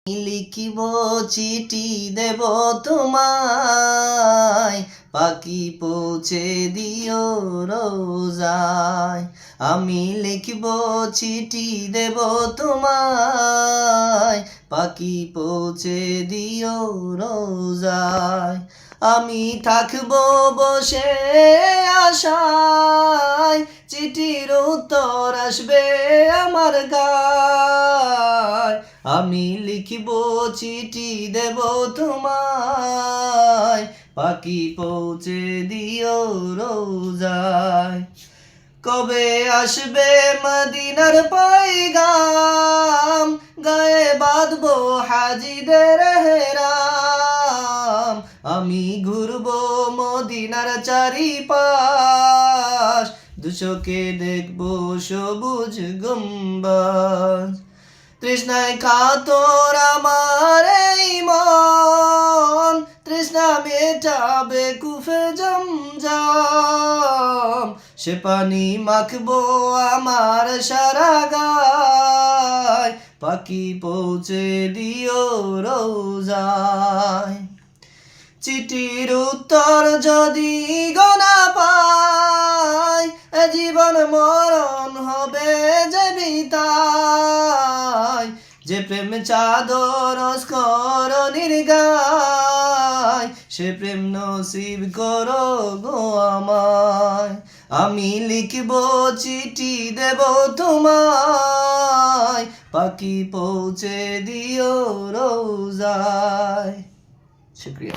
লিখিব চিঠি দেব তোমায়, পাখি পৌঁছে দিও রোজায়। আমি লিখিব চিঠি দেব তোমায়, পাখি পৌঁছে দিও রোজায়। আমি থাকবো বসে আশায়, চিঠির উত্তর আসবে আমার গায়। আমি লিখিব চিঠি দেব তোমায়, পাখি পৌঁছে দিও রোজায়। কবে আসবে মদিনার পয়গাম, গায়ে বাঁধবো হাজিদের হেরাম। আমি ঘুরবো মদিনার চারিপাশ, দুচোখে দেখবো সবুজ গম্বুজ। তৃষ্ণায় কাতর আমার এই মন, তৃষ্ণা মেটাবে কুফে জমজম। সে পানি মাখবো আমার সারা গায়, পাখি পৌঁছে দিও রোজায়। চিঠির উত্তর যদি গোনা পাই, জীবন মরণ হবে যে বিতায়। যে প্রেম চাদর স্করণীর গায়, সে প্রেম নসিব করো গো আমায়। আমি লিখব চিঠি দেব তোমায়, পাখি পৌঁছে দিও রোজায়। শুকরিয়া।